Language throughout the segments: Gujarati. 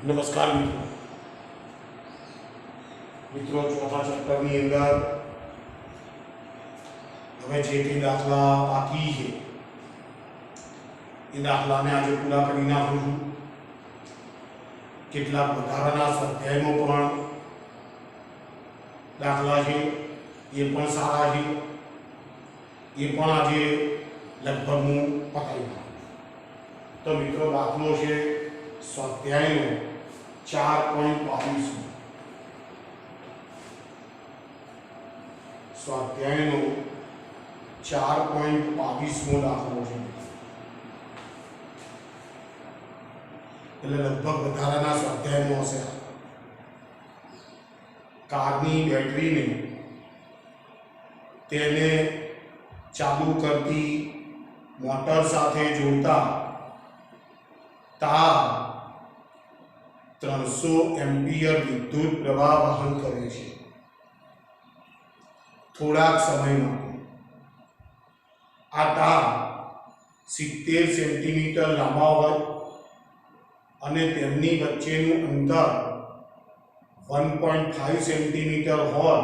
नमस्कार मित्रों चौथा चैप्टरनी अंदर हमें जे कई दाखला बाकी है એ દાખલાને આજે પૂરા કરી નાખું છું। કેટલાક વધારાના સ્વાધ્યાયનો પણ દાખલા છે એ પણ સારા છે, એ પણ આજે લગભગ હું પતાવી નાખું। તો મિત્રો દાખલો છે સ્વાધ્યાયનો 4.22 સ્વાધ્યાયનો 4.22મો દાખલો છે। એટલે લગભગ વધારાના સ્વાધ્યાયનો હશે। કારની બેટરીને તેને ચાલુ કરતી મોટર સાથે જોડતા તાર 300 એમ્પિયર વિદ્યુત પ્રવાહ વહન કરે છે। થોડાક સમય માટે આ તાર 70 સેન્ટીમીટર લાંબા હોય અને તેમની વચ્ચેનું અંતર 1.5 સેન્ટીમીટર હોય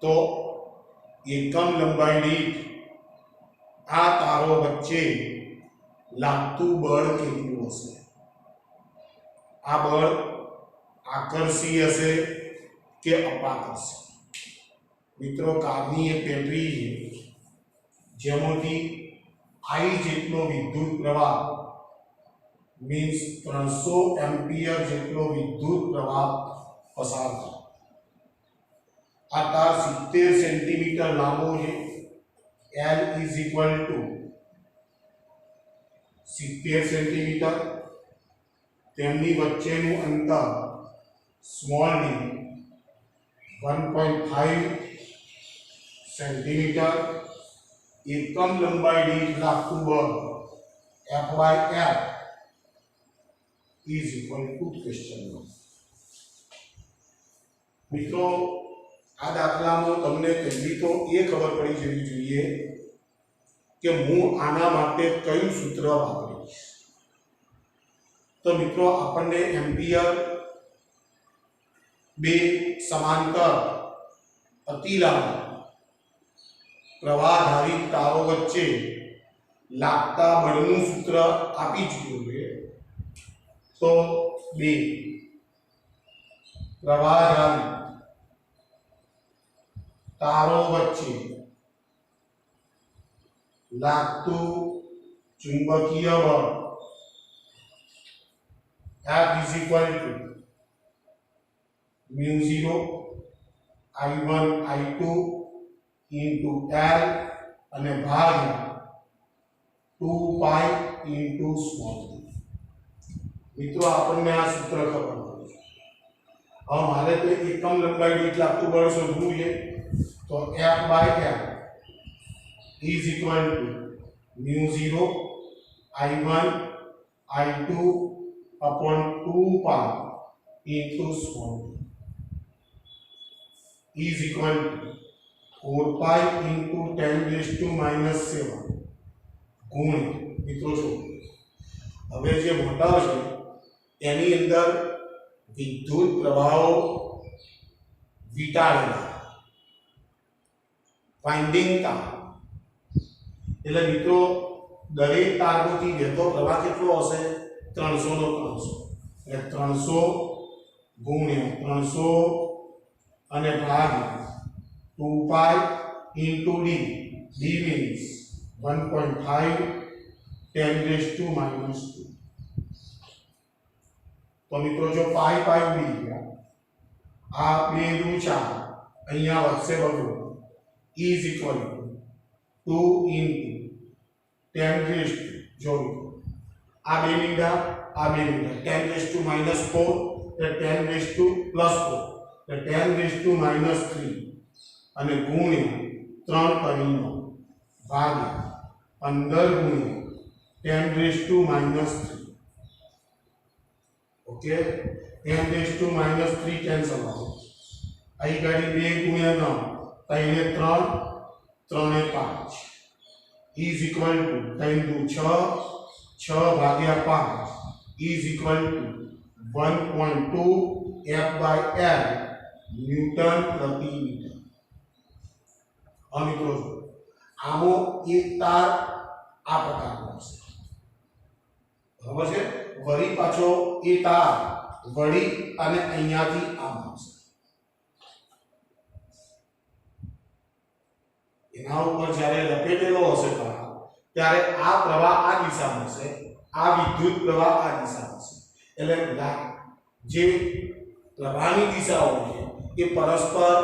તો એકમ લંબાઈ દીઠ આ તારો વચ્ચે લાગતું બળ કેટલું હશે? આ બળ આકર્ષી હશે કે અપાકર્ષી? મિત્રો કારની એક બેટરી છે જેમાંથી I જેટલો વિદ્યુત પ્રવાહ मीन्स 300 एम्पियर જેટલો વિદ્યુત પ્રવાહ પસાર થાય। આ તાર 70 સેન્ટીમીટર લાંબો છે। L is equal to 70 centimetre, તેમની વચ્ચેનું અંતર સ્મોલ d 1.5 સેન્ટીમીટર, એકમ લંબાઈ દીઠ લાગતું બળ F/L is equal to question mark। મિત્રો આ દાખલામાં તમને પહેલી તો એ ખબર પડી જવી જોઈએ કે હું આના માટે કયું સૂત્ર વાપરીશ। તો મિત્રો આપણને એમ્પિયર બે સમાંતર અતિલાંબા પ્રવાહધારિત તારો વચ્ચે લાગતા બળનું સૂત્ર આપી ચૂક્યું છે। तो बे प्रवाहधारी तारों वच्चे लागतु चुंबकीय बल F is equal to μ0 I1 I2 into L અને ભાગ્યા 2 પાઈ into સ્મોલ d। મિત્રો આપણને આ સૂત્ર ખબર પડે છે। હવે મારે તો એકમ લંબાઈ દીઠ લાગતું બળ શોધવું છે, તો F/L is equal to μ0 I1 I2 upon 2 pi into small d is equal to 4 pi into 10⁻⁻⁷ ગુણ્યા મિત્રો જો હવે જે મોટર છે એની અંદર વિદ્યુત પ્રવાહો વીંટાળેલા વાઇન્ડિંગ તાર, એટલે મિત્રો દરેક તારમાંથી વહેતો પ્રવાહ કેટલો હશે? 300 નો 300, એટલે 300 ગુણ્યા 300 અને ભાગ્યા 2 પાઈ ઇન્ટુ ડી, ડી મીન્સ 1.5 10⁻²। तो मित्रों जो पाई पाई उड़ी गया आ बे दू 4 અહીંયા વધશે બધું is equal to 2 into 10 જો આ બે મીંડા 10⁻⁴ એટલે 10⁻+4 એટલે 10⁻³ અને ગુણ્યા 3 કરીને ભાગ્યા 15 ગુણ્યા 10⁻³ ओके 10⁻³ कैंसल हो आई गाड़ी 2 गुण્યા 9 3 3 5 is equal to 3 2 6 6 ભાગ્યા 5 is equal to 1.2 F/L newton પ્રતિ મીટર। હવે મિત્રો આનો એક તાર આ પ્રકારનો હશે, બરાબર છે। વળી પાછો એ તાર વળી અને અહીંયાથી આમ આવશે, એના ઉપર જ્યારે લપેટેલો હશે તાર ત્યારે આ પ્રવાહ આ દિશામાં હશે, આ વિદ્યુત પ્રવાહ આ દિશામાં હશે। એટલે જે પ્રવાહની દિશાઓ છે એ પરસ્પર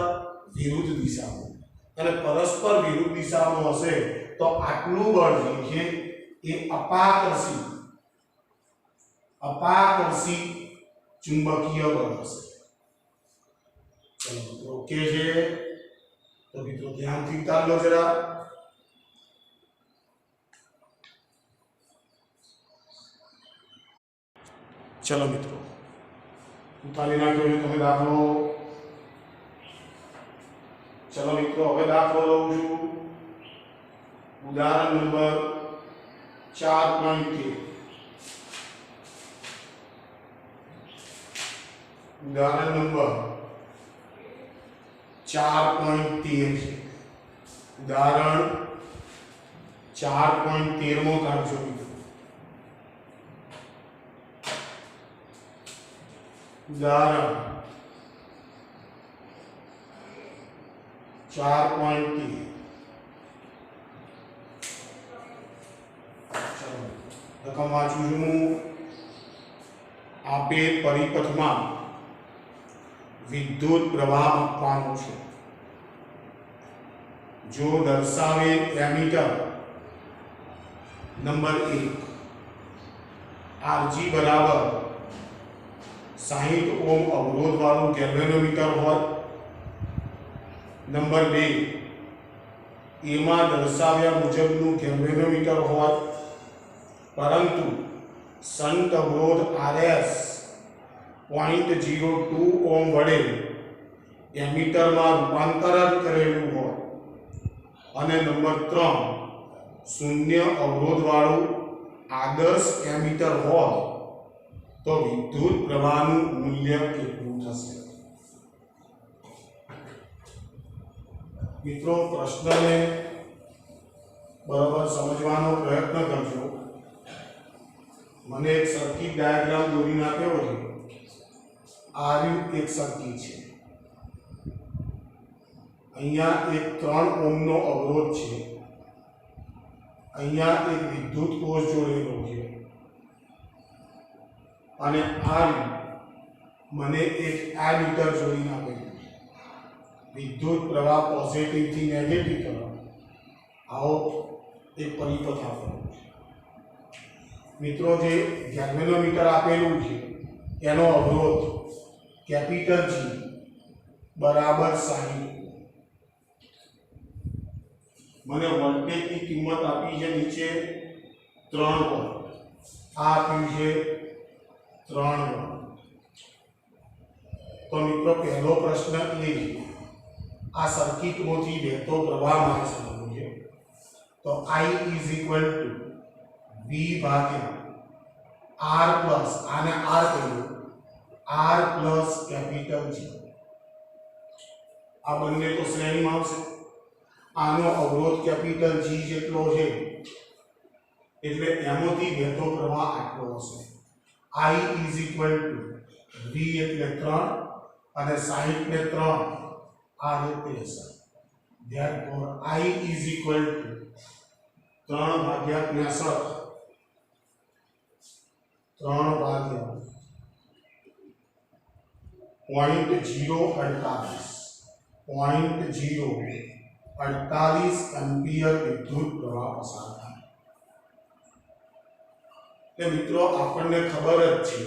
વિરુદ્ધ દિશાઓ, અને પરસ્પર વિરુદ્ધ દિશામાં હશે તો આટલું બળ જે છે એ અપાકર્ષી ચુંબકીય બળ હશે। ચલો મિત્રો ઓકે છે, તો મિત્રો ધ્યાનથી ઉતાર લો જરા। ચલો મિત્રો ઉતારી નાખ્યો છે તમે દાખલો। ચલો મિત્રો હવે દાખલો લઉં છું, ઉદાહરણ નંબર 4.13। ઉદાહરણ નંબર 4.13 છે, ઉદાહરણ 4.13 માં કાઢજો મિત્રો। ઉદાહરણ 4.13 રકમ વાંચું છું હું। આપેલ પરિપથમાં વિદ્યુત પ્રવાહ આપવાનો છે, જો દર્શાવેલ એમીટર નંબર 1 Rg બરાબર 60 ઓમ અવરોધ વાળું ગેલ્વેનોમીટર હોય, નંબર 2 એમાં દર્શાવ્યા મુજબનું ગેલ્વેનોમીટર હોય, પરંતુ શન્ટ અવરોધ Rs 0.02 ઓમ વડે એમીટરમાં રૂપાંતરણ કરેલું હોય, અને નંબર 3 શૂન્ય અવરોધ વાળું આદર્શ એમીટર હોય તો વિદ્યુત પ્રવાહનું મૂલ્ય કેટલું થશે? મિત્રો પ્રશ્નને બરાબર સમજવાનો પ્રયત્ન કરજો। મને એક સર્કિટ ડાયાગ્રામ દોરીને આપ્યો છે, આ એક સર્કિટ છે, અહીંયા એક 3 ઓહ્મનો અવરોધ છે, અહીંયા એક વિદ્યુત કોષ જોડેલો છે, અને આ મને એક એમીટર જોડીને આપેલું છે। વિદ્યુત પ્રવાહ પોઝિટિવ થી નેગેટિવ તરફ આવો એક પરિપથ આપેલો છે। મિત્રો જે ગેલ્વેનોમીટર આપેલું છે એનો અવરોધ કેપિટલ G બરાબર 60, મને વોલ્ટેજની કિંમત આપી છે નીચે 3 વોલ્ટ, આ આપ્યું છે 3 વોલ્ટ। તો મિત્રો પહેલો પ્રશ્ન એ છે, આ સર્કિટમાંથી વહેતો પ્રવાહ મારે સમજવો છે, તો I V ભાગ્યા R પ્લસ, આને R કહ્યું, R પ્લસ કેપિટલ G, આ બંને તો શ્રેણીમાં આવશે। આનો અવરોધ કેપિટલ G જેટલો છે એટલે એમાંથી વહેતો પ્રવાહ આટલો હશે। I V એટલે 3 અને 60 ને 3 આ રીતે હશે। therefore I 3/63 0.048 એમ્પિયર વિદ્યુત પ્રવાહ પસાર થાય। તે મિત્રો આપણને ખબર જ છે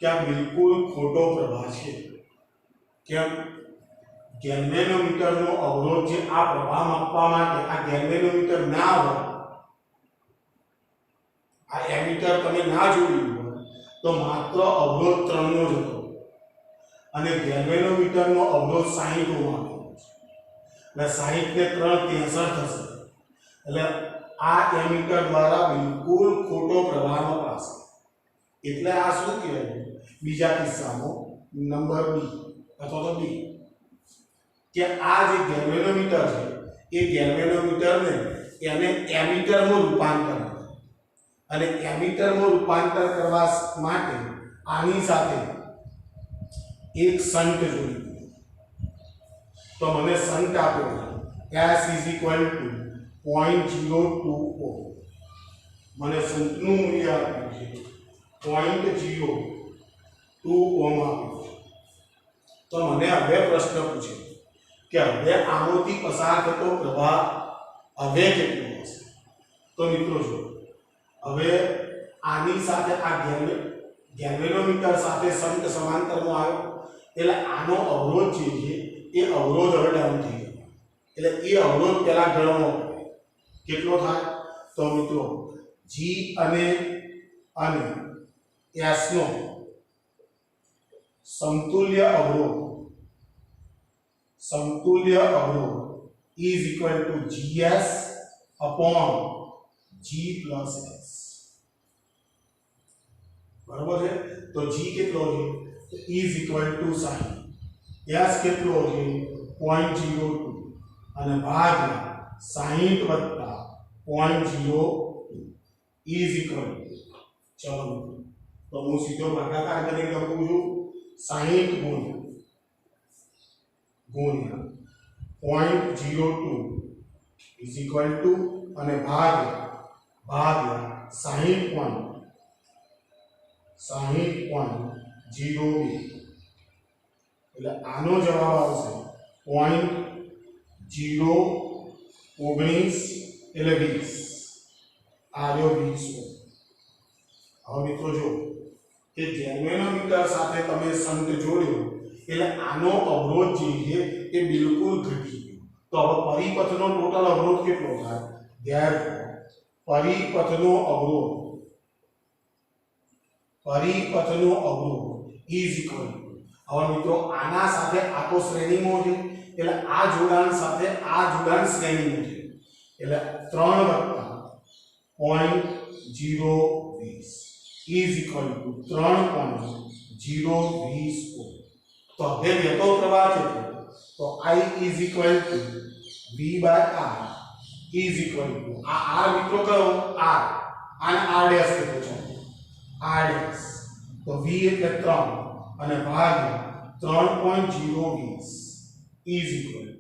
કે આ બિલકુલ ખોટો પ્રવાહ છે। કેમ? ગેલ્વેનોમીટરનો અવરોધ જે આ પ્રવાહ માપવા માટે, આ ગેલ્વેનોમીટર ના હોય, આ એમીટર તમે ના જોયું હોય તો માત્ર અવરોધ 3 નો જ હતો, અને ગેલ્વેનોમીટરનો અવરોધ 60 ઓહ્મ આપેલો છે, એટલે 60 ને 3 63 થશે। એટલે આ એમીટર દ્વારા બિલકુલ ખોટો પ્રવાહ વપરાશે। એટલે આ શું કહેવાય બીજા કિસ્સામાં નંબર બી અથવા તો બી કે આ જે ગેલ્વેનોમીટર છે એ ગેલ્વેનોમીટરને એને એમીટરમાં રૂપાંતર કરે અને એમીટરમાં રૂપાંતર કરવા માટે આની સાથે એક શન્ટ જોડી દો તો મને શન્ટ આપ્યો S = 0.02 ઓહ્મ મને શંટનું મૂલ્ય આપ્યું છે 0.02 ઓહ્મ આપ્યું છે તો મને હવે પ્રશ્ન પૂછે કે હવે આમાંથી પસાર થતો પ્રવાહ હવે કેટલો હશે તો મિત્રો જો હવે આની સાથે આ ગેલ્વેનોમીટર સાથે શન્ટ સમાંતરમાં આવ્યો એટલે આનો અવરોધ જે છે એ અવરોધ હવે ડાઉન થઈ ગયો એટલે એ અવરોધ પહેલા ગણવાનો કેટલો થાય તો મિત્રો G અને S નો સમતુલ્ય અવરોધ is equal to GS upon G plus S બરાબર છે તો G કેટલો છે તો is equal to sin S કેટલો છે 0.02 અને ભાગ્યા 60 વત્તા 0.02 is equal to ચલો તો હું સીધો ભાગાકાર કરીને લખું છું 60 ગુણ્યા 0.02 is equal to અને ભાગ્યા 60.02 એટલે આનો જવાબ આવશે 0.019 એટલે 20 આવ્યો 20 હવે મિત્રો જો કે ગેલ્વેનોમીટર સાથે તમે શન્ટ જોડ્યો એટલે આનો અવરોધ જે છે એ બિલકુલ ઘટી ગયો તો હવે પરિપથનો ટોટલ અવરોધ કેટલો થાય પરિપથનો અવરોધ is equal to હવે મિત્રો આના સાથે આ તો શ્રેણીમાં છે એટલે આ જોડાણ સાથે આ જોડાણ શ્રેણીમાં છે એટલે 3 વત્તા 0.020 is equal to 3.020 તો હવે વહેતો પ્રવાહ છે તો I is equal to V by R is equal to આ R મિત્રો કયો R અને R ડેશ કીધું છે R ડેશ તો V એટલે 3 અને ભાગ્યા 3.020 is equal to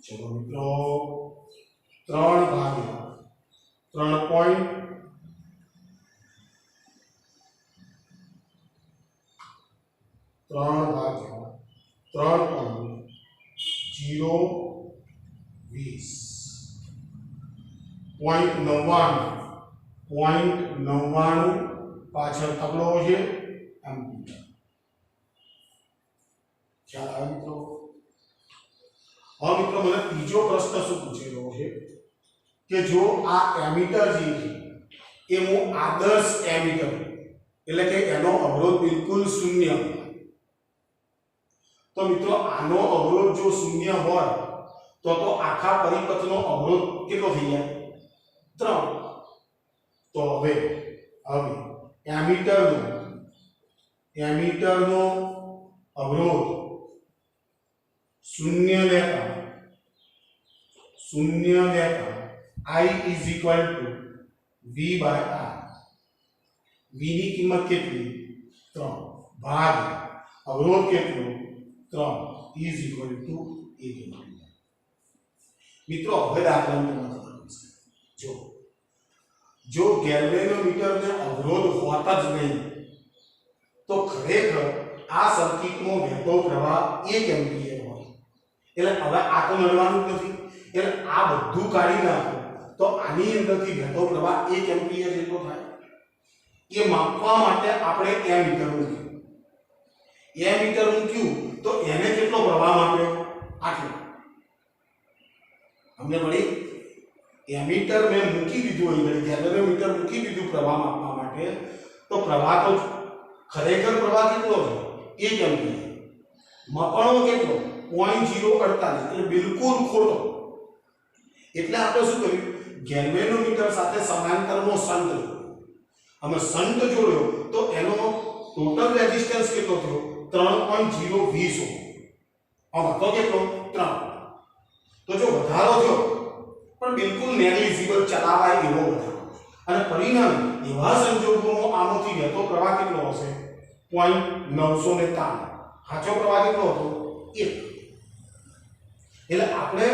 ચલો મિત્રો 3 ભાગ્યા 0.99 પાછળ તગડો છે એમ્પીયર ખ્યાલ આવે મિત્રો હવે મિત્રો મને ત્રીજો પ્રશ્ન શું પૂછેલો છે કે જો આ એમીટર જે છે એ હું આદર્શ એમીટર એટલે કે એનો અવરોધ બિલકુલ શૂન્ય તો મિત્રો આનો અવરોધ જો શૂન્ય હોય તો આખા પરિપથનો અવરોધ કેટલો થઈ જાય 3 તો હવે એમીટરનો અવરોધ શૂન્ય લેતા I is equal to V by R V ની કિંમત કેટલી 3 ભાગ્યા અવરોધ કેટલો 3 is equal to 1 મિત્રો હવે દાખલાનું મહત્વ છે જો ગેલ્વેનોમીટરને અવરોધ હોતા જ નહીં તો ખરેખર આ સર્કિટમાં વહેતો પ્રવાહ 1 એમ્પીયર હોય એટલે હવે આ તો મળવાનું જ નથી એટલે આ બધું કાઢી નાખો તો આની અંદરથી વહેતો પ્રવાહ 1 એમ્પીયર જેટલો થાય એ માપવા માટે આપણે એમીટર મૂક્યું તો એને કેટલો પ્રવાહ માપ્યો આટલો અમને મળી એમીટર મેં મૂકી દીધું અહીં ગેલ્વેનોમીટર મૂકી દીધું પ્રવાહ માપવા માટે તો પ્રવાહ તો ખરેખર પ્રવાહ કેટલો છે 1 એમ્પીયર માપણો કેટલો 0.048 એટલે બિલકુલ ખોટો એટલે આપણે શું કર્યું ગેલ્વેનોમીટર સાથે સમાંતરમાં શન્ટ જોડ્યો અમે શન્ટ જોડ્યો તો એનો ટોટલ રેઝિસ્ટન્સ કેટલો થયો 3.020 ઓહમ તો કેટલો 3 તો જો વધારો થયો પણ બિલકુલ નેગ્લિજિબલ ચલાવાય એવો વધારો અને પરિણામે એવા સંજોગોમાં આમાંથી વહેતો પ્રવાહ કેટલો હશે 0.903 સાચો પ્રવાહ કેટલો હતો 1 એટલે આપણે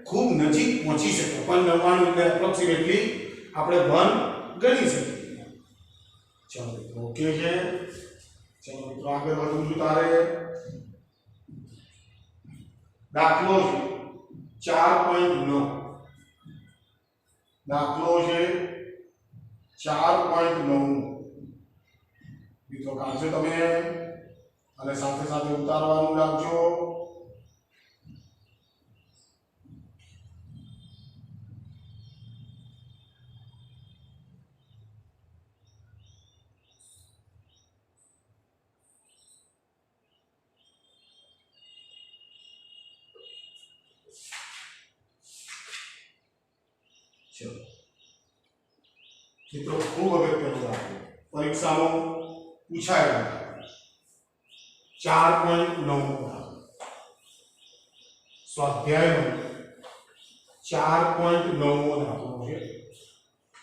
ખૂબ નજીક પહોંચી શકીએ 0.99 એટલે એપ્રોક્સિમેટલી આપણે 1 ગણી શકીએ ચલો ઓકે છે ચલો મિત્રો આગળ વધવું છું તારે દાખલો છે 4.9 દાખલો છે 4.9 મિત્રો કાઢજો તમે અને સાથે સાથે ઉતારવાનું રાખજો चलो મિત્રો ખૂબ અગત્યનો દાખલો પરીક્ષામાં પૂછાયેલો 4.9 સ્વાધ્યાયનો 4.9 દાખલો છે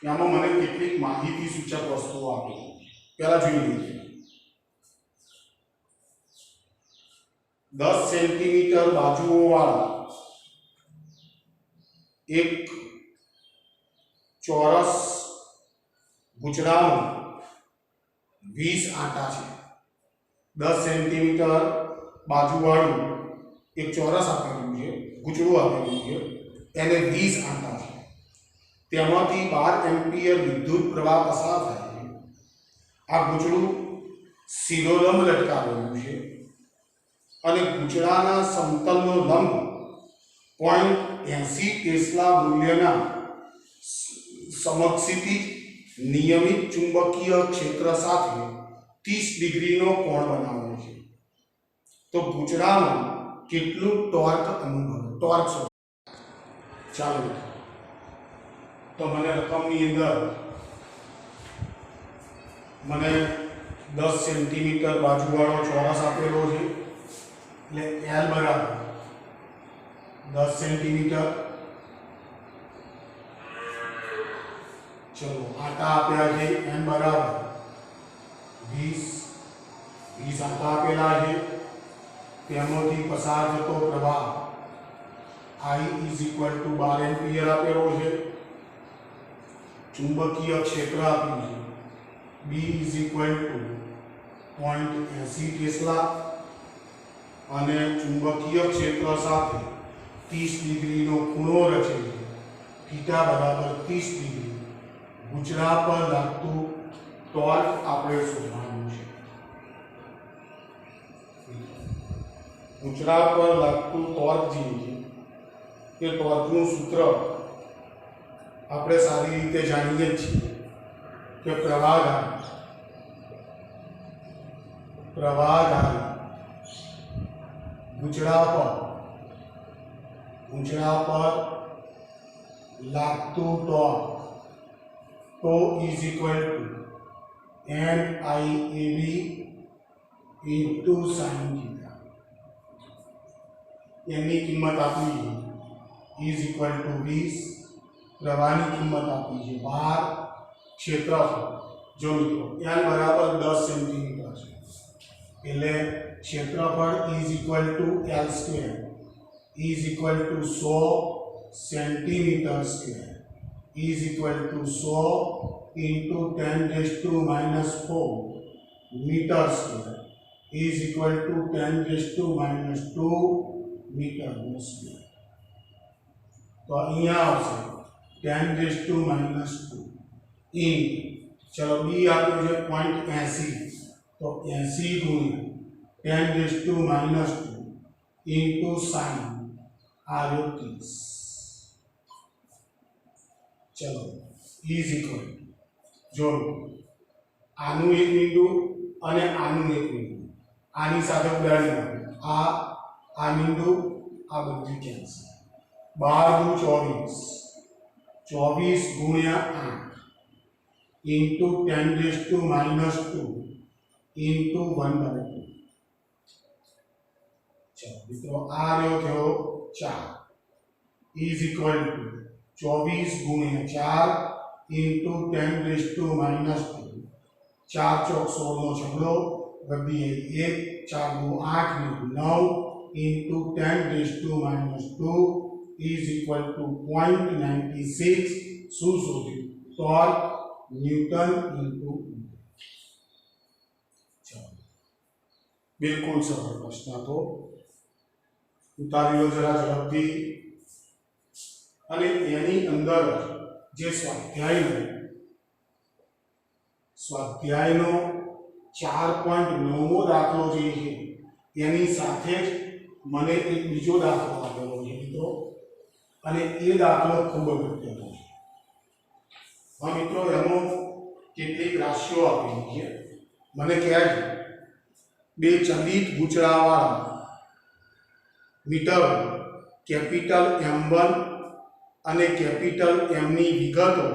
એમાં મને કેટલીક માહિતી સૂચક વસ્તુઓ આપી પહેલા જોઈ લઈએ 10 સેન્ટીમીટર બાજુઓવાળા એક ચોરસ ગુચડાનું 20 આંટા છે 10 સેન્ટીમીટર બાજુવાળું એક ચોરસ આપેલું છે ગુચડું આપેલું છે એને 20 આંટા છે તેમાંથી 12 એમ્પિયર વિદ્યુત પ્રવાહ પસાર થાય છે આ ગુચડું શિરોલંબ લટકાવેલું છે અને ગુચડાના સમતલનો લંબ 0.80 ટેસ્લા મૂલ્યના સમક્ષિતિજ નિયમિત ચુંબકીય ક્ષેત્ર સાથે 30 ડિગ્રીનો કોણ બનાવે છે તો ગુચડામાં કેટલું ટોર્ક અનુભવે ટોર્ક ચાલો તો મને રકમની અંદર મને 10 સેન્ટીમીટર બાજુવાળો ચોરસ આપેલો છે એટલે L બરાબર 10 સેન્ટીમીટર चलो आटा आपेला है n बराबर 20 आटा आपेला है तेमांथी पसार थतो प्रवाह I = 12 एम्पियर आपेलो है चुंबकीय क्षेत्र आप्યું છે B = 0.80 ટેસ્લા અને ચુંબકીય ક્ષેત્ર સાથે 30 ડિગ્રીનો ખૂણો રચે છે θ બરાબર 30 ડિગ્રી गुचड़ा पर लागतु टॉर्क आपणे शोधવાનું છે गुचड़ा पर लागतु टॉर्क जे છે કે ટોર્કનું સૂત્ર આપણે સારી રીતે જાણીએ છીએ કે પ્રવાહધારી गुचड़ा पर लागतु टॉर्क तो is equal to NIAB into sin theta એની કિંમત આપી છે is equal to 20 પ્રવાહની કિંમત આપી છે 12 ક્ષેત્રફળ જો મિત્રો L બરાબર 10 સેન્ટીમીટર છે એટલે ક્ષેત્રફળ is equal to L square is equal to 100 centimetre square is equal to 100 into 10⁻⁻4 meter square is equal to 10⁻2 meter square तो અહીંયા આવશે 10⁻2 इन चलो b આપ્યું છે 0.80 તો 80 ગુણ્યા 10⁻2 into sin આવ્યો 30 चलो इज इक्वल जो आनु एक बिंदु અને આનું એક બિંદુ આની સાથે ઉડાડી નાખો આ બિંદુ આ બધું કેન્સલ 12 * 24 24 * 8 into 10⁻2 इंटू 1/2। चलो मित्रों आ रह्यो थयो 4 इज इक्वल टू 24 गुणिया 4 इंटू 10⁻²। 4 चौक 16 નો છગડો વધી 1 4 દુ 8 ને 9 इंटू 10⁻² इज इक्वल टू 0.96 શું શોધ્યું ટોર્ક ન્યૂટન ઇન્ટુ बिल्कुल सरल प्रश्न तो उतारी लो जरा झड़पथी અને એની અંદર જે સ્વાધ્યાયનો 4.9મો દાખલો જે છે એની સાથે જ મને એક બીજો દાખલો આપેલો છે મિત્રો અને એ દાખલો ખૂબ અગત્યનો છે। હા મિત્રો એમાં કેટલીક રાશિઓ આપેલી છે મને કહેવાય બે ચલિત ગૂંચળાવાળા મીટર કેપિટલ M1 અને કેપિટલ M ની વિગતો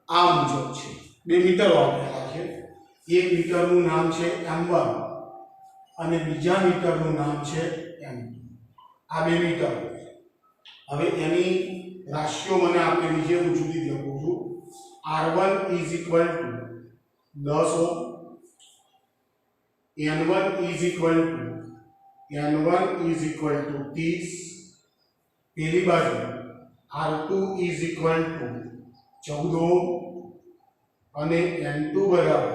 આ મુજબ છે। બે મીટર આપેલા છે, એક મીટરનું નામ છે M1 અને બીજા મીટરનું નામ છે M2। આ બે મીટર હવે એની રાશિઓ મને આપેલી છે, હું જુદી લખું છું। R1 is equal to 10 ohm, N1 is equal to 30 पहली बाजू R2 इज इक्वल टू 14 ओम અને N2 बराबर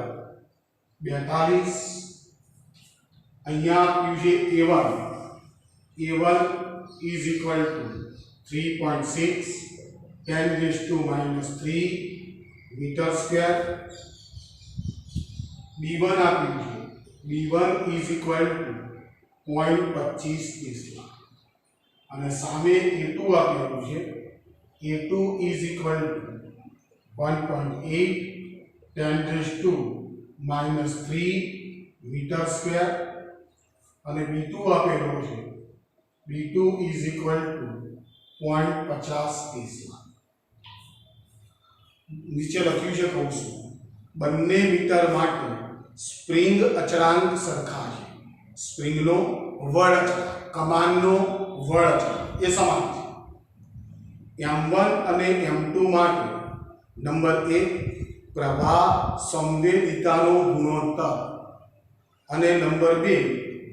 42। અહીંયા આપ્યું છે A1 is equal to 3.6 10⁻³ metre square. B1 આપ્યું છે B1 is equal to 0.25 tesla અને સામે A2 આપેલું છે A2 is equal to 1.8 10⁻³ metre square અને B2 આપેલો છે B2 is equal to 0.50 tesla. નીચે લખ્યું છે કહું છું બંને મીટર માટે स्प्रिंग अचरांक सरखा है। स्प्रिंग नो वड़ अचरांक कमान नो वड़ अचरांक ये समान है। M1 અને M2 માટે નંબર 1 પ્રવાહ સંવેદિતાનો ગુણોત્તર અને નંબર 2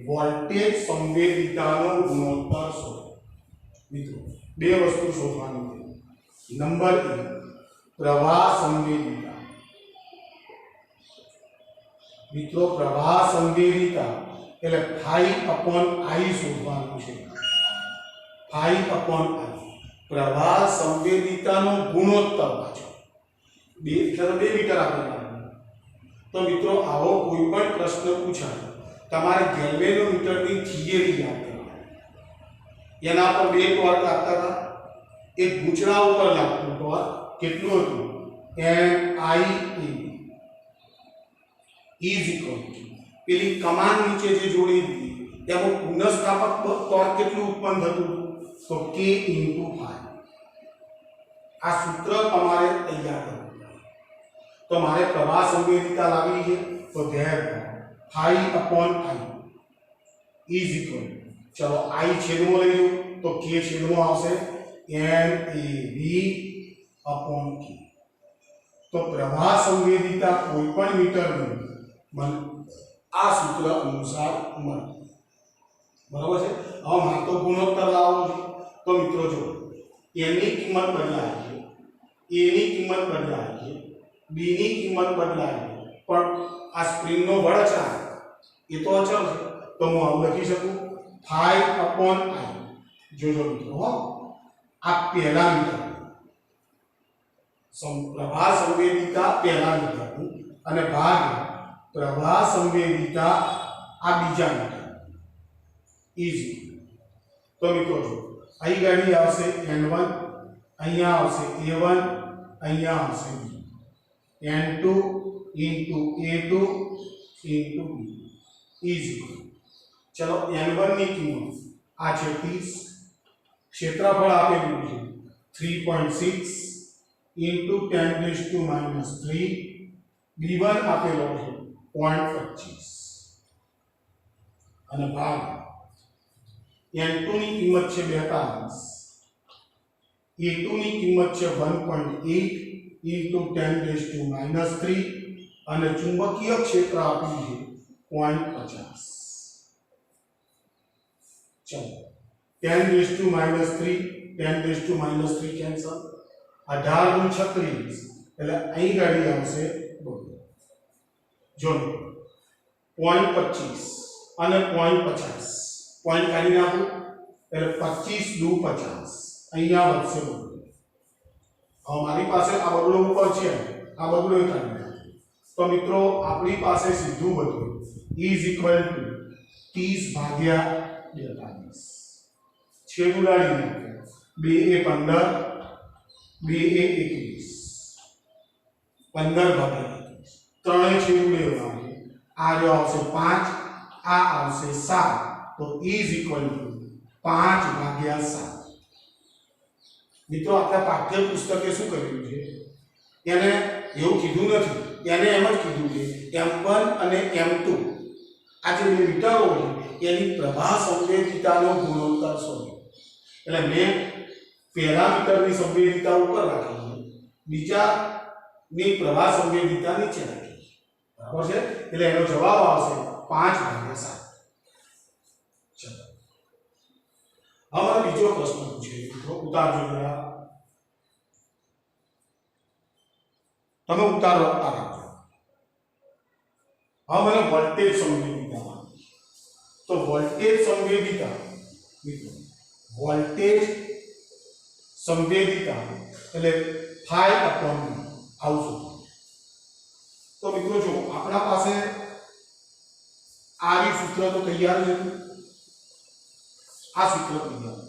વોલ્ટેજ સંવેદિતાનો ગુણોત્તર શોધો। મિત્રો બે વસ્તુ શોધવાની છે। નંબર 1 પ્રવાહ સંવેદિતા। मित्रों प्रवाह संवेदिता એટલે phi/I શોધવાનું છે। phi/I પ્રવાહ સંવેદિતાનો ગુણોત્તર પાછો બે મીટર આપેલા। તો મિત્રો આવો કોઈ પણ પ્રશ્ન પૂછાય તમારે ગેલ્વેનોમીટરની થિયરી યાદ કરવાની। એના પર બે ટોર્ક આપતા હતા, એક ગૂંચળા ઉપર લાગતું ટોર્ક કેટલું હતું MIA इज इक्वल टू પેલી કમાન નીચે જે જોડી દીધી તેમાં પુનઃસ્થાપક ટોર્ક કેટલું ઉત્પન્ન થતું તો k * phi। આ સૂત્ર તમારે તૈયાર કરવું પડે। તો મારે પ્રવાહ સંવેદિતા લાવવી છે તો ધ્યાન phi/I इज इक्वल चलो I છેદમાં લઈ લો તો k છેદમાં આવશે NAV/K। તો પ્રવાહ સંવેદિતા કોઈપણ મીટરનું आ सूत्र अनुसार મળે। बराबर है। હવે માત્ર ગુણોત્તર લાવવો છે તો મિત્રો જો n ની કિંમત બદલાય છે, a ની કિંમત બદલાય છે, b ની કિંમત બદલાય છે, પણ આ સ્પ્રિંગ નો બળ અચળાંક એ તો અચળ છે। તો હું આવું લખી શકું phi/I। જોજો મિત્રો હો આ પહેલા મીટર પ્રવાહ સંવેદિતા પહેલા મીટરનું અને ભાગ प्रवाह संवेदिता आ बीजा मीटर इजी। तो मित्रों जो आई गाड़ी आवशे N1 अहींया आवशे A1 अहींया आवशे B N2 into A2 into B easy. चलो N1 ની કિંમત આ છે 30, ક્ષેત્રફળ આપેલું છે 3.6 into 10⁻³ B1 આપેલો છે 0.25 અને ભાગ n2 ની કિંમત છે 42, a2 ની કિંમત છે 1.8 into 10⁻³ અને ચુંબકીય ક્ષેત્ર આપ્યું છે 0.50. ચલો 10⁻³ 10⁻³ કેન્સલ, 18 × 36 એટલે અહીં ગાડી આવશે 2. જો 0.25 અને 0.50 પોઈન્ટ કાઢી નાખું એટલે 25 દુ 50 અહીંયા વધશે 2. હવે મારી પાસે આ બગડો ઉપર છે, આ બગડો એ કાઢી નાખું તો મિત્રો આપણી પાસે સીધું બધું = 30/42 છેદ ઉડાડી નાખે 2 એ 15 2 એ 21 15/21 ત્રણે છેદ ઉડાડવાના આ જો આવશે 5 આ આવશે 7 તો = 5/7. મિત્રો આપણા પાઠ્ય પુસ્તકે શું કર્યું છે એને એવું કીધું નથી, એને એમ જ કીધું છે m1 અને m2 આ જે મીટરો છે એની પ્રવાહ સંવેદિતાનો ગુણોત્તર શોધો. એટલે મેં પહેલા મીટરની સંવેદિતા ઉપર રાખી, બીજાની પ્રવાહ સંવેદિતા નીચે રાખી, બરાબર છે. એટલે એનો જવાબ આવશે 5/7. ચલો હવે બીજો પ્રશ્ન પૂછે મિત્રો, ઉતારજો જરા, તમે ઉતારો આ રાખજો. હવે મને વોલ્ટેજ સંવેદિતા, તો વોલ્ટેજ સંવેદિતા મિત્રો વોલ્ટેજ સંવેદિતા એટલે phi/V આવશે. તો મિત્રો જો આપણા પાસે આ સૂત્ર તો તૈયાર છે, આ સૂત્ર તૈયાર.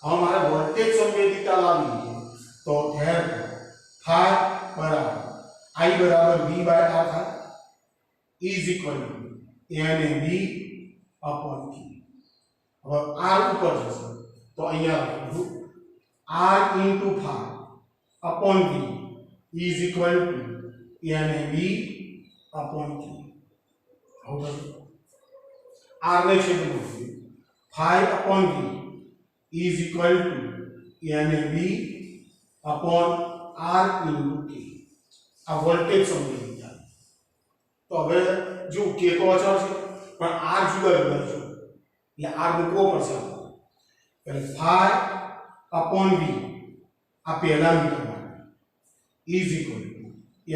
હવે મારે વોલ્ટેજ સંવેદિતા લાવવી છે તો phi I = V/R થાય = NAB/Q. હવે R ઉપર જશે તો અહીંયા લખું R × phi/V = NAB/Q. હવે R ને છેદમાં phi/V = NAB/R × K. આ વોલ્ટેજ સંવેદિતા. તો હવે જો K તો અચળ છે પણ R જુદા જુદા છે એટલે R મૂકવો પડશે. એટલે phi/V આ પહેલા મીટર માટે =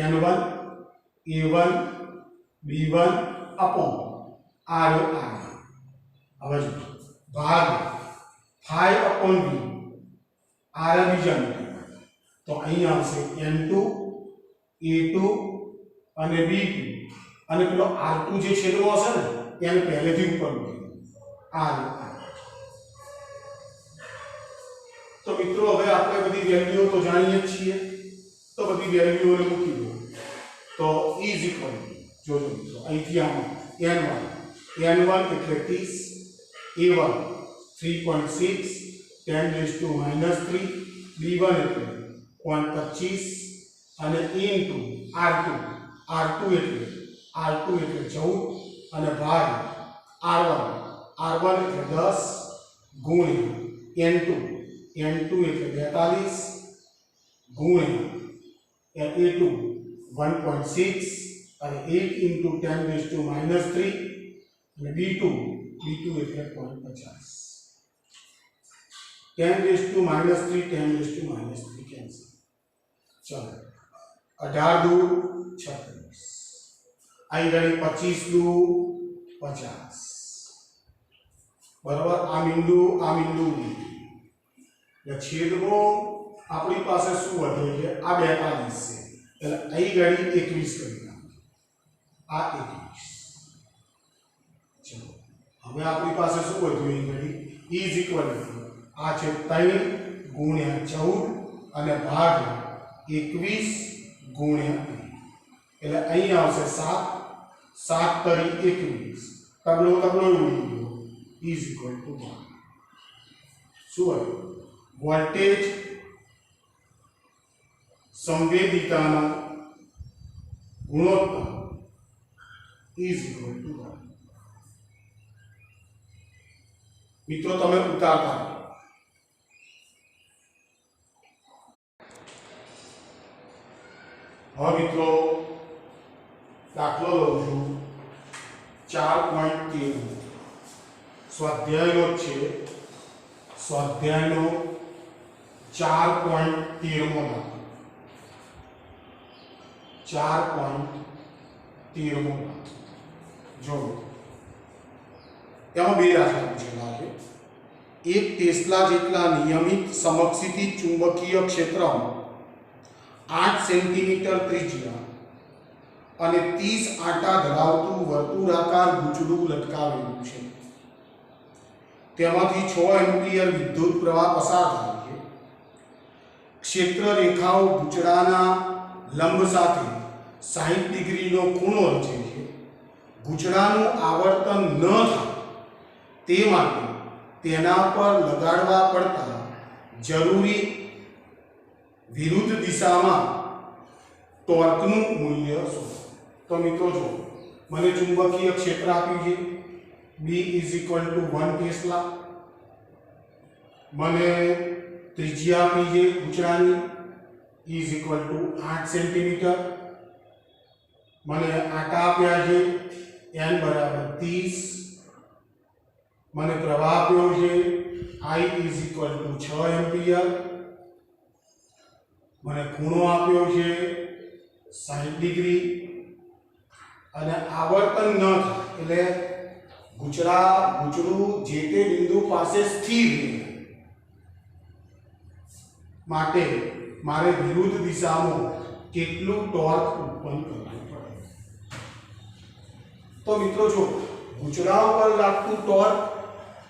N1 A1 B1 R. હવે જો ભાગ phi/V R બીજા મીટર તો અહીં આવશે N2 A2 અને B2 અને પેલો R2 જે છેદનો હશે ને એને પહેલેથી ઉપર મૂકી R. તો મિત્રો હવે આપણે બધી વેલ્યુઓ તો જાણીએ જ છીએ, તો બધી વેલ્યુઓને મૂકી દો તો = જોજો મિત્રો અહીંથી આમ N1 એટલે 30, A1 3.6 10⁻³ B1 એટલે 0.25 અને into R2 એટલે 14 અને ભાગ R1 એટલે 10 ગુણ્યા N2 એટલે 42 ગુણ્યા A2 1.6 અને 8 into 10⁻³ અને B2 એટલે 0.50 10⁻³ કેન્સલ. ચલો 18 દુ 36 અહીં ગણી 25 દુ 50 બરાબર. આ બિંદુ એટલે છેદમાં આપણી પાસે શું વધે છે આ 42 છે એટલે અહીં ગણી 21 કરી નાખો આ 21. ચલો હવે આપણી પાસે શું વધ્યું અહીં ગણી આ છે 3 ગુણ્યા 14 અને ભાગ 21 ગુણ્યા 2 એટલે અહીં આવશે 7 તરી 21 તગડો ઉડી ગયો = 1. શું હોય વોલ્ટેજ સંવેદિતાનો ગુણોત્તર = 1. મિત્રો તમે ઉતારતા રહો. હવે મિત્રો દાખલો લઉં છું 4.13 સ્વાધ્યાયનો છે. સ્વાધ્યાયનો 4.13મો દાખલો. 4.13મો દાખલો જો એમાં બે દાખલા પૂછેલા છે. એક ટેસ્લા જેટલા નિયમિત સમક્ષિતિ ચુંબકીય ક્ષેત્રમાં 8 સેન્ટીમીટર ત્રિજ્યા અને 30 આંટા ધરાવતું વર્તુળાકાર ગૂંચળું લટકાવેલું છે. તેમાંથી 6 એમ્પિયર વિદ્યુત પ્રવાહ પસાર થાય છે. ક્ષેત્ર રેખાઓ ગૂંચળાના લંબ સાથે 60 ડિગ્રીનો ખૂણો રચે છે. ગૂંચળાનું આવર્તન ન થાય તે માટે તેના પર લગાડવા પડતા જરૂરી વિરુદ્ધ દિશામાં ટોર્કનું મૂલ્ય શોધો. તો મિત્રો જો મને ચુંબકીય ક્ષેત્ર આપ્યું છે B = 1 ટેસ્લા. મને ત્રિજ્યા આપી છે ગૂંચળાની E = 8 સેન્ટીમીટર. મને આંટા આપ્યા છે n = 30. મને પ્રવાહ આપ્યો છે I = 6 એમ્પિયર. મને ખૂણો આપ્યો છે 60 ડિગ્રી અને આવર્તન ન થાય એટલે ગૂંચળું જે તે બિંદુ પાસે સ્થિર રહે માટે મારે વિરુદ્ધ દિશામાં કેટલું ટોર્ક ઉત્પન્ન કરવું પડે. તો મિત્રો જો ગૂંચળા ઉપર લાગતું ટોર્ક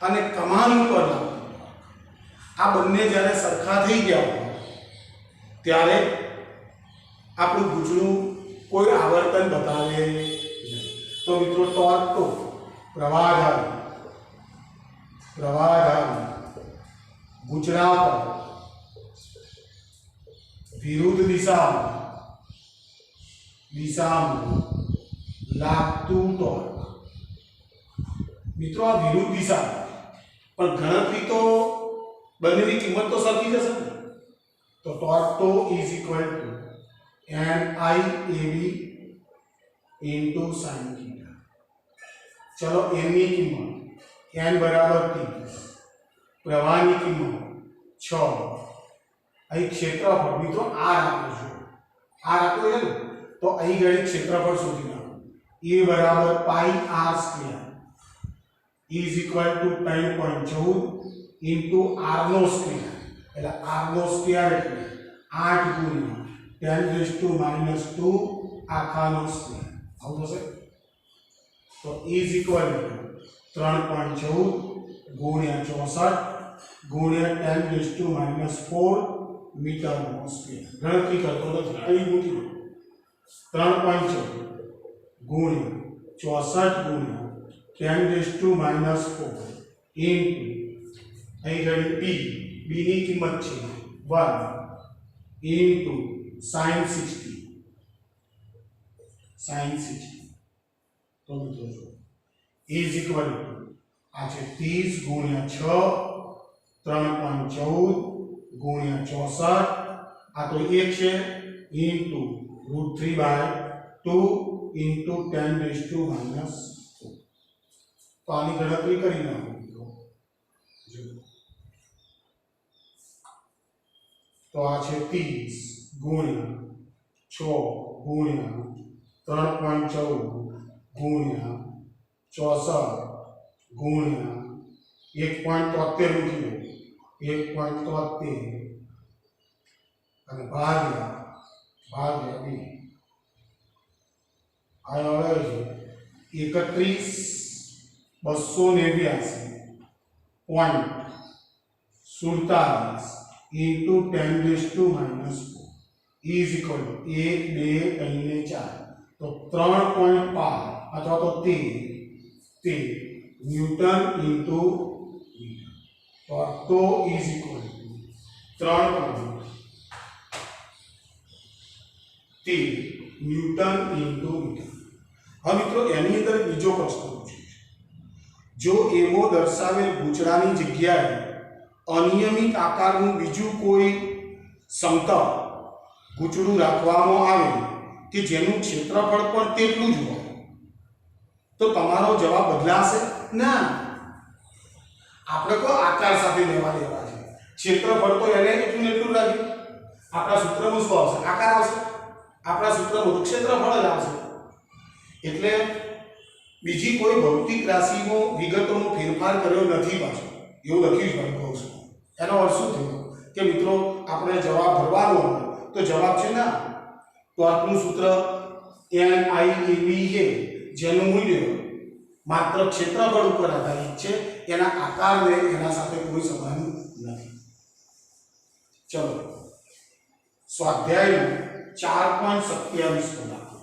અને કમાન ઉપર લાગતું ટોર્ક આ બંને જ્યારે સરખા થઈ ગયા હોય ત્યારે આપણું ગૂંચળું કોઈ આવર્તન બતાવે નહીં. તો મિત્રો ટોર્ક તો પ્રવાહધારી ગૂંચળા પર વિરુદ્ધ દિશામાં લાગતું ટોર્ક. મિત્રો આ વિરુદ્ધ દિશા પણ ગણતરી તો બંનેની કિંમત તો સરખી જશે ને. તો ટોર્ક તો = NIAB * sin θ. ચલો n ની કિંમત n = 30, પ્રવાહની કિંમત 6. અહીં ક્ષેત્રફળ મિત્રો r આપ્યું છે. r આપ્યું છે ને તો અહીં ઘડી ક્ષેત્રફળ શોધી નાખો. A = πr². E = 3.14 * r² એટલે r² એટલે 8 × 10⁻² આખાનો સ્ક્વેર આવું થશે. તો E = 3.14 × 64 × 10⁻⁴ મીટરનો સ્ક્વેર. ગણતરી કરતો નથી અહીં મૂકી દો. 3.14 × 64 × 10⁻⁴ અહીં ઘડી b ની કિંમત છે 1 * sin 60. તો મિત્રો જો E = આ છે 30 × 6 3.14 × 64 આ તો 1 છે √3/2 × 10⁻⁴. તો આની ગણતરી કરી નાખો મિત્રો. તો આ છે 30 × 6 × 3.14 × 64 1.73 મૂકી દો 1.73 અને ભાગ્યા 2 આ આવે છે 31,289.47 × 10⁻⁴. E = 1 2 3 4 તો 3.5 અથવા તો 13 ન્યૂટન × મીટર. તો E = 3.13 ન્યૂટન × મીટર. હવે મિત્રો એની અંદર બીજો પ્રશ્ન પૂછ્યો છે. જો એવો દર્શાવેલ ગૂંચળાની જગ્યાએ અનિયમિત આકારનું બીજું કોઈ સમતલ ગૂંચળું રાખવામાં આવે કે જેનું ક્ષેત્રફળ પણ તેટલું જ હોય તો તમારો જવાબ બદલાશે ના. આપણે તો આકાર સાથે લેવા દેવા છે. ક્ષેત્રફળ તો એને એટલું ને એટલું રાખ્યું. આપણા સૂત્રમાં શું આવશે? આકાર આવશે. આપણા સૂત્રમાં તો ક્ષેત્રફળ જ આવશે. એટલે બીજી કોઈ ભૌતિક રાશિનો વિગતોનો ફેરફાર કર્યો નથી પાછો એવું લખ્યું છે કહું છું. એનો અર્થ શું થયો કે મિત્રો આપણે જવાબ ભરવાનો હોય તો જવાબ છે ના ટોર્કનું સૂત્ર NIABA જેનું મૂલ્ય માત્ર ક્ષેત્રફળ ઉપર આધારિત છે, એના આકારને એના સાથે કોઈ સંબંધ નથી. ચલો સ્વાધ્યાયનું 4.27 પર રાખો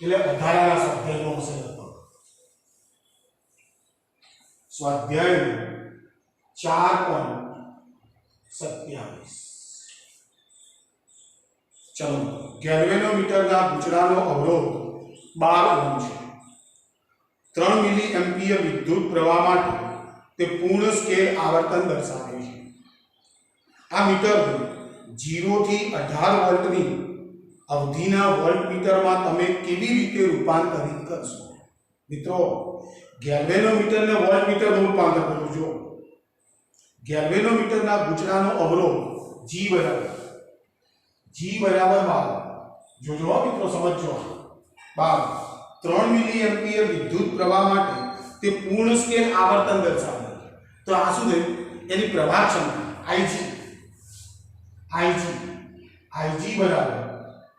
એટલે વધારાના સ્વાધ્યાયનો હશે લગભગ. સ્વાધ્યાયનું 4.27 ચલો ગેલ્વેનોમીટરના ગૂંચળાનો અવરોધ 12 ઓહ્મ છે. 3 મિલી એમ્પિયર વિદ્યુત પ્રવાહ માટે તે પૂર્ણ સ્કેલ આવર્તન દર્શાવે છે. આ મીટરને 0 થી 18 વોલ્ટની અવધિના વોલ્ટમીટરમાં તમે કેવી રીતે રૂપાંતરિત કરશો? મિત્રો ગેલ્વેનોમીટરને વોલ્ટમીટરમાં રૂપાંતર કરવું. જો ગેલ્વેનોમીટરના ગૂંચળાનો અવરોધ G બરાબર 12 જોજો મિત્રો સમજો 12 3 મિલી એમ્પિયર વિદ્યુત પ્રવાહ માટે તે પૂર્ણ સ્કેલ આવર્તન દર્શાવે છે. તો આ શું થયું? એની પ્રવાહ ક્ષમતા Ig બરાબર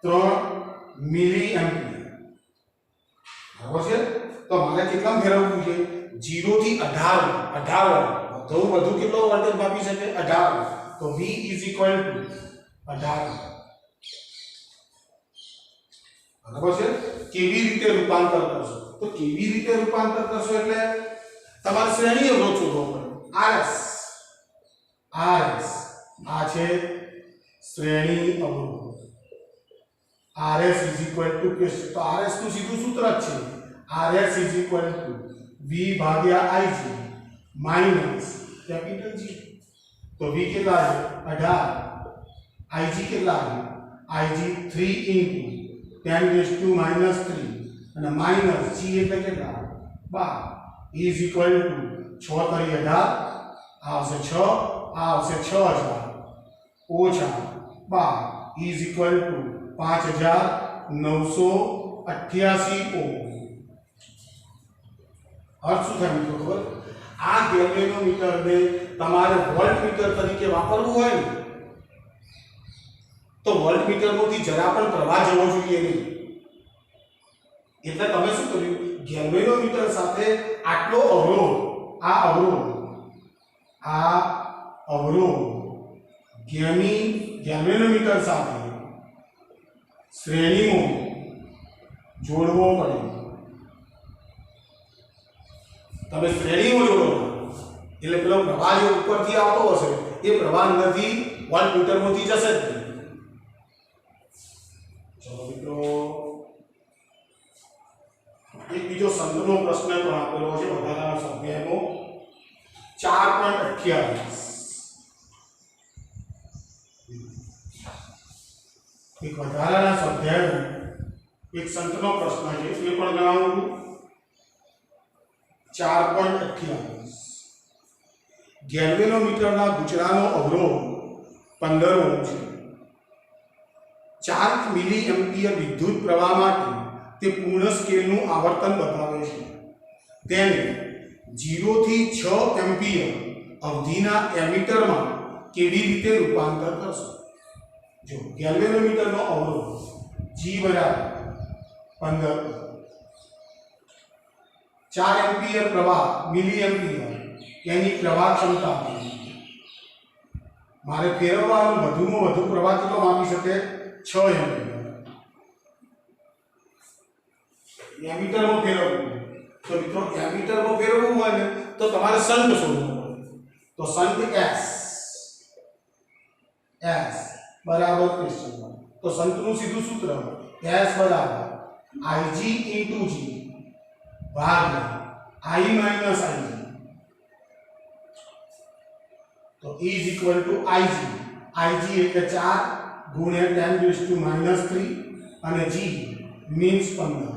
3 મિલી એમ્પિયર બરાબર છે. તો મારે કેટલા ફેરવવું છે? 0 થી 18 તો વધુ કેટલો વોલ્ટેજ માપી શકે? 18. તો V 18 બરાબર છે. કેવી રીતે રૂપાંતર કરશો? તો કેવી રીતે રૂપાંતર કરશો એટલે તમારે શ્રેણી અવરોધ શોધવો પડે. RS આ છે શ્રેણી અવરોધ. RS તો RS નું સીધું સૂત્ર જ છે. RS V ભાગ્યા Ig માઈનસ કેપિટલ G. તો V કેટલા છે? 18. Ig કેટલા છે? Ig 3 into 10⁻³ અને માઈનસ G એટલે કેટલા? 12 is equal to 6 તરી 18 આવશે 6 આવશે 6000 ઓછા 12 is equal to 5988 ઓહ્મ. અર્થ શું થાય મિત્રો ખબર? આ ગેલ્વેનોમીટરને તમારે વોલ્ટમીટર તરીકે વાપરવું હોય ને તો વોલ્ટમીટરમાંથી જરા પણ પ્રવાહ જવો જોઈએ નહીં. એટલે તમે શું કર્યું? ગેલ્વેનોમીટર સાથે આટલો અવરોધ ગેલ્વેનોમીટર સાથે શ્રેણીમાં જોડવો પડે. તમે શ્રેણીમાં જોડો એટલે પેલો પ્રવાહ જે ઉપરથી આવતો હશે એ પ્રવાહ અંદરથી વોલ્ટમીટરમાંથી જશે જ નહીં. ચલો મિત્રો એક બીજો સંતનો પ્રશ્ન પણ આપેલો છે વધારાના સ્વાધ્યાયનો 4.28. એક વધારાના સ્વાધ્યાયનો એક સંતનો પ્રશ્ન છે એ પણ ગણાવું. 4.28 ગેલ્વેનોમીટરના ગૂંચળાનો અવરોધ 15 ઓહ્મ છે. 4 મિલી એમ્પિયર વિદ્યુત પ્રવાહ માટે તે પૂર્ણ સ્કેલનું આવર્તન બતાવે છે. તેને 0 થી 6 એમ્પિયર અવધિના એમીટરમાં કેવી રીતે રૂપાંતર કરશો? જો ગેલ્વેનોમીટરનો અવરોધ G બરાબર 15 4 એમ્પિયર પ્રવાહ મિલી એમ્પિયર એની પ્રવાહ ક્ષમતા મારે ફેરવવાનું વધુમાં વધુ પ્રવાહ કેટલો માપી શકે? 6 એમ્પિયર. એમીટરમાં ફેરવવું તો મિત્રો એમીટરમાં ફેરવવું હોય ને તો તમારે શન્ટ શોધવું પડે. તો શન્ટ S બરાબર ક્વેશ્ચન તો શન્ટનું સીધું સૂત્ર S બરાબર Ig into G ભાગ્યા I माइनस IG तो E is equal to IG એટલે 4 ગુણ્યા 10⁻³ અને G મીન્સ 15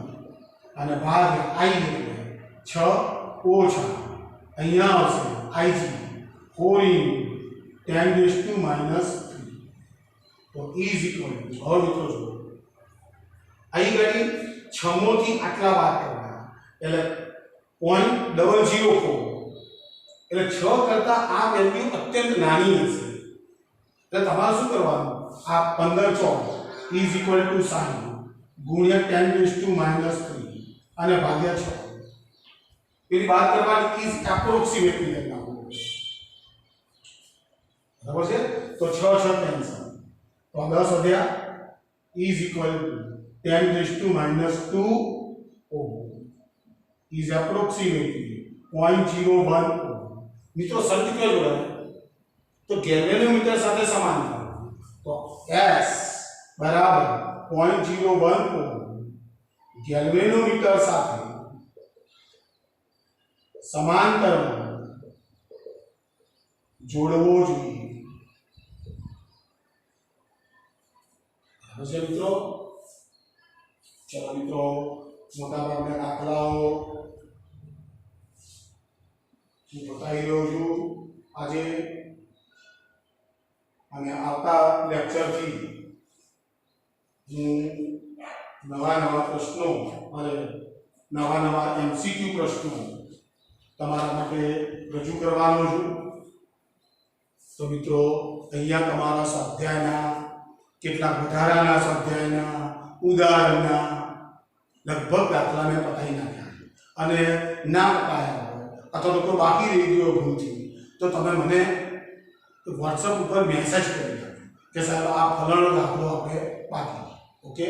અને ભાગ્યા I એટલે 6 ઓછા અહીંયા આવશે IG 4 × 10⁻³ તો E ઇઝ ઇક્વલ ટુ હવે મિત્રો જો અહીં ઘડી છમોથી આટલા બાદ કરવાના એટલે 0.004 એટલે 6 કરતા આ વેલ્યુ અત્યંત નાની હશે એટલે તમારે શું કરવાનું આ 15 ચોક ઇઝ ઇક્વલ ટુ 60 ગુણ્યા 10⁻³ અને ભાગ્યા 6 પેલી વાત કરવાની ઇઝ એપ્રોક્સિમેટલી લઈ નાખવું બરાબર છે તો 6 કેન્સલ તો 10 વધ્યા is equal two 10⁻² is approximately 0.01 મિત્રો સર્કિટ ક્યાં જોડાય તો ગેલ્વેનોમીટર સાથે સમાન થાય તો S બરાબર 0.01 ગેલ્વેનોમીટર સાથે સમાંતરમાં જોડવો જોઈએ હવે મિત્રો ચલો મિત્રો મોટાભાગના દાખલાઓ હું બતાવી રહ્યો છું આજે અને આવતા લેક્ચરથી હું નવા પ્રશ્નો અને નવા MCQ પ્રશ્નો તમારા માટે રજૂ કરવાનો છું તો મિત્રો અહીંયા તમારા સ્વાધ્યાયના કેટલાક વધારાના સ્વાધ્યાયના ઉદાહરણના લગભગ દાખલાને પતાવી નાખ્યા અને ના પતાયા અથવા તો કોઈ બાકી રહી ગયો ભૂલથી તો તમે મને WhatsApp ઉપર મેસેજ કરી શકો કે સાહેબ આ ફલાણો દાખલો આપણે બાકી ઓકે